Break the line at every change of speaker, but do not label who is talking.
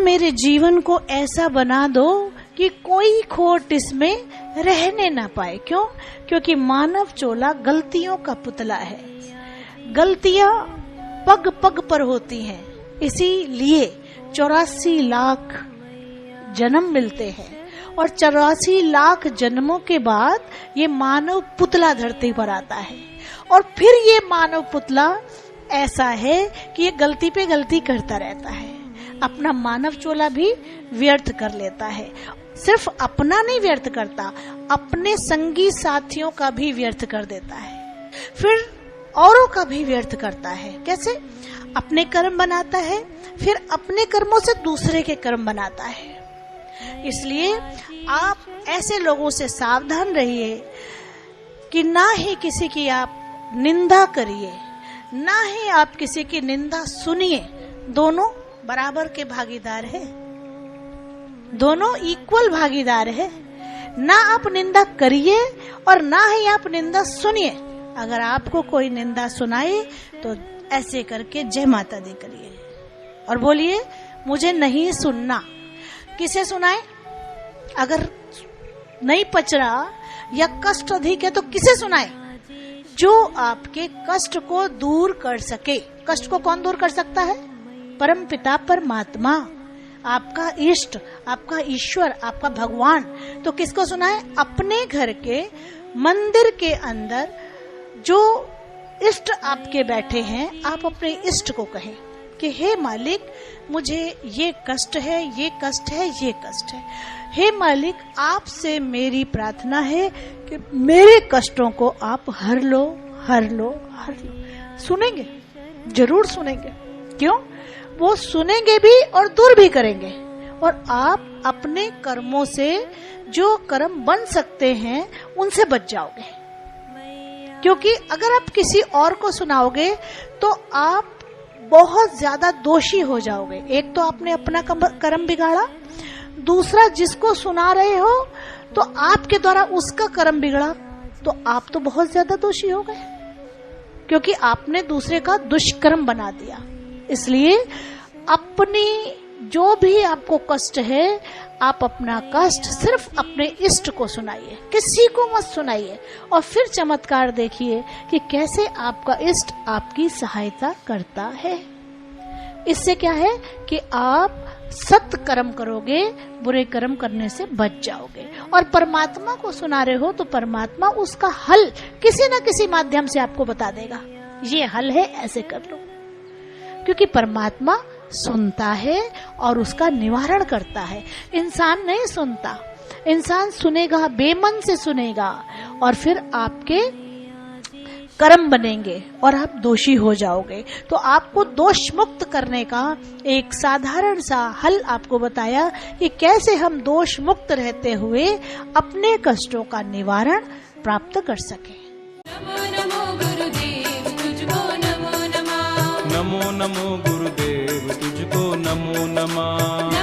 मेरे जीवन को ऐसा बना दो कि कोई खोट इसमें रहने ना पाए। क्यों? क्योंकि मानव चोला गलतियों का पुतला है। गलतियां पग पग पर होती हैं, इसीलिए 84 लाख जन्म मिलते हैं और 84 लाख जन्मों के बाद ये मानव पुतला धरती पर आता है। और फिर ये मानव पुतला ऐसा है कि ये गलती पे गलती करता रहता है, अपना मानव चोला भी व्यर्थ कर लेता है। सिर्फ अपना नहीं व्यर्थ करता, अपने संगी साथियों का भी व्यर्थ कर देता है, फिर औरों का भी व्यर्थ करता है। कैसे? अपने कर्म बनाता है, फिर अपने कर्मों से दूसरे के कर्म बनाता है। इसलिए आप ऐसे लोगों से सावधान रहिए कि ना ही किसी की आप निंदा करिए, ना ही आप किसी की निंदा सुनिए। दोनों बराबर के भागीदार है, दोनों इक्वल भागीदार है। ना आप निंदा करिए और ना ही आप निंदा सुनिए। अगर आपको कोई निंदा सुनाए तो ऐसे करके जय माता दी करिए और बोलिए मुझे नहीं सुनना। किसे सुनाए? अगर नहीं पच रहा या कष्ट अधिक है तो किसे सुनाए? जो आपके कष्ट को दूर कर सके। कष्ट को कौन दूर कर सकता है? परम पिता परमात्मा, आपका इष्ट, आपका ईश्वर, आपका भगवान। तो किसको सुनाए? अपने घर के मंदिर के अंदर जो इष्ट आपके बैठे हैं, आप अपने इष्ट को कहें कि हे मालिक मुझे ये कष्ट है, ये कष्ट है, ये कष्ट है। हे मालिक आपसे मेरी प्रार्थना है कि मेरे कष्टों को आप हर लो, हर लो, हर लो। सुनेंगे, जरूर सुनेंगे। क्यों? वो सुनेंगे भी और दूर भी करेंगे। और आप अपने कर्मों से जो कर्म बन सकते हैं उनसे बच जाओगे। क्योंकि अगर आप किसी और को सुनाओगे तो आप बहुत ज्यादा दोषी हो जाओगे। एक तो आपने अपना कर्म बिगाड़ा, दूसरा जिसको सुना रहे हो तो आपके द्वारा उसका कर्म बिगड़ा, तो आप तो बहुत ज्यादा दोषी हो गए, क्योंकि आपने दूसरे का दुष्कर्म बना दिया। इसलिए अपनी जो भी आपको कष्ट है, आप अपना कष्ट सिर्फ अपने इष्ट को सुनाइए, किसी को मत सुनाइए। और फिर चमत्कार देखिए कि कैसे आपका इष्ट आपकी सहायता करता है। इससे क्या है कि आप सत कर्म करोगे, बुरे कर्म करने से बच जाओगे। और परमात्मा को सुना रहे हो तो परमात्मा उसका हल किसी न किसी माध्यम से आपको बता देगा, ये हल है, ऐसे कर लो। क्योंकि परमात्मा सुनता है और उसका निवारण करता है। इंसान नहीं सुनता, इंसान सुनेगा, बेमन से सुनेगा और फिर आपके कर्म बनेंगे और आप दोषी हो जाओगे। तो आपको दोष मुक्त करने का एक साधारण सा हल आपको बताया कि कैसे हम दोष मुक्त रहते हुए अपने कष्टों का निवारण प्राप्त कर सके।
नमो नमो गुरुदेव तुझको नमो नमः।
नमो नमो गुरुदेव तुझको नमो नमः।